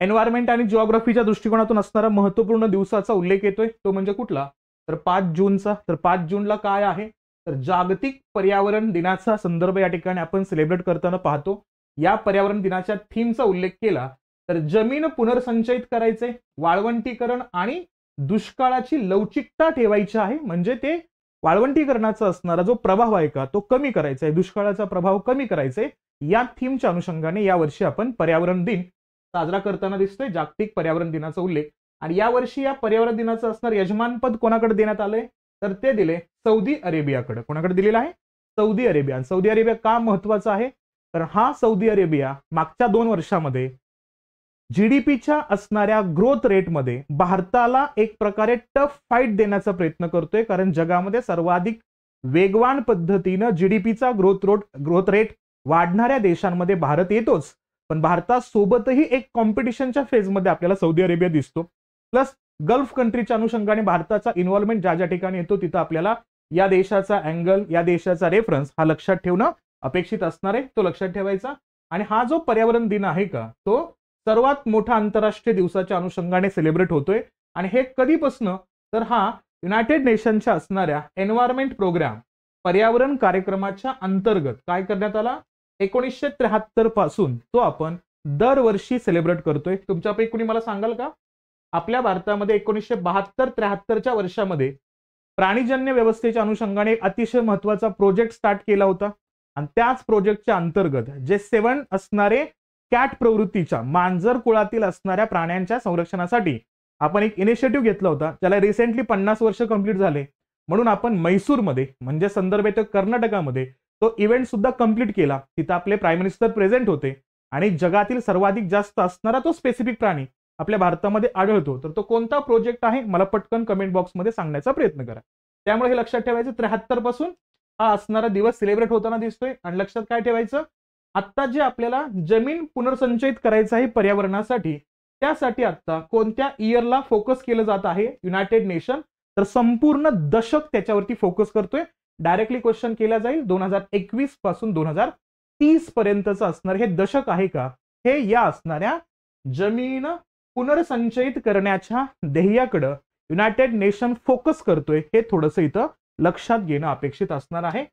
Environment आणि जिओग्राफीच्या दृष्टिकोनातून असणारा महत्वपूर्ण दिवसाचा उल्लेख येतोय, तो म्हणजे कुठला? तर 5 जूनचा. तर 5 जूनला काय आहे? तर जागतिक पर्यावरण दिनाचा संदर्भ या ठिकाणी आपण सेलिब्रेट करताना पाहतो. या पर्यावरण दिनाच्या थीमचा उल्लेख केला तर जमीन पुनर्संचयित करायचे, वाळवंटीकरण आणि दुष्काळाची लवचिकता ठेवायची आहे. म्हणजे ते वाळवंटीकरणाचा असणारा जो प्रभाव आहे का तो कमी करायचा आहे, दुष्काळाचा प्रभाव कमी करायचा आहे. या थीमच्या अनुषंगाने यावर्षी आपण पर्यावरण दिन साजरा करताना दिसतोय, जागतिक पर्यावरण दिनाचा उल्लेख. आणि यावर्षी या पर्यावरण दिनाचं असणार यजमानपद कोणाकडे देण्यात आलंय? तर ते दिले सौदी अरेबियाकडे. कोणाकडे दिलेलं आहे? Saudi Arabia. सौदी अरेबिया का महत्वाचा आहे? तर हा सौदी अरेबिया मागच्या 2 वर्षामध्ये जीडीपीच्या असणाऱ्या ग्रोथ रेटमध्ये भारताला एक प्रकारे टफ फाईट देण्याचा प्रयत्न करतोय, कारण जगामध्ये सर्वाधिक वेगवान पद्धतीनं जीडीपीचा ग्रोथ रेट वाढणाऱ्या देशांमध्ये भारत येतोच. पण भारतासोबतही एक कॉम्पिटिशनच्या फेजमध्ये आपल्याला सौदी अरेबिया दिसतो. प्लस गल्फ कंट्रीच्या अनुषंगाने भारताचा इन्व्हॉल्वमेंट ज्या ज्या ठिकाणी येतो तिथं आपल्याला या देशाचा अँगल, या देशाचा रेफरन्स हा लक्षात ठेवणं अपेक्षित असणार आहे, तो लक्षात ठेवायचा. आणि हा जो पर्यावरण दिन आहे का तो सर्वात मोठा आंतरराष्ट्रीय दिवसाच्या अनुषंगाने सेलिब्रेट होतोय. आणि हे कधीपासून? तर हा युनायटेड नेशनच्या असणाऱ्या एन्व्हायरमेंट प्रोग्राम पर्यावरण कार्यक्रमाच्या अंतर्गत काय करण्यात आला? 1973 पासून तो आपण दरवर्षी सेलिब्रेट करतोय. तुमच्यापैकी कोणी मला सांगाल का? आपल्या भारतामध्ये 1972-73च्या वर्षामध्ये प्राणीजन्य व्यवस्थेच्या अनुषंगाने एक अतिशय महत्वाचा प्रोजेक्ट स्टार्ट केला होता. आणि त्याच प्रोजेक्टच्या अंतर्गत जे 7 असणारे कॅट प्रवृत्तीच्या मांजर कुळातील असणाऱ्या प्राण्यांच्या संरक्षणासाठी आपण एक इनिशिएटिव्ह घेतला होता, ज्याला रिसेंटली 50 वर्ष कंप्लीट झाले. म्हणून आपण मैसूरमध्ये म्हणजे संदर्भ येतो कर्नाटकामध्ये तो इव्हेंट सुद्धा कंप्लीट केला. तिथं आपले प्राईम मिनिस्टर प्रेझेंट होते आणि जगातील सर्वाधिक जास्त असणारा तो स्पेसिफिक प्राणी आपल्या भारतामध्ये आढळतो. तर तो कोणता प्रोजेक्ट आहे मला पटकन कमेंट बॉक्समध्ये सांगण्याचा प्रयत्न करा. त्यामुळे हे लक्षात ठेवायचं 73 पासून हा असणारा दिवस सेलिब्रेट होताना दिसतोय. आणि लक्षात काय ठेवायचं? आता जे आपल्याला जमीन पुनर्संचयित करायचं आहे पर्यावरणासाठी, त्यासाठी आता कोणत्या इयरला फोकस केलं जात आहे युनायटेड नेशन? तर संपूर्ण दशक त्याच्यावरती फोकस करतोय. डायरेक्टली क्वेश्चन केला जाईल 2021 पासून 2030 पर्यंतचं असणार हे दशक आहे का, हे या असणाऱ्या जमीन पुनर्संचयित करण्याच्या ध्येयाकडे युनायटेड नेशन फोकस करतोय, हे थोडंसं इथं लक्षात घेणं अपेक्षित असणार आहे.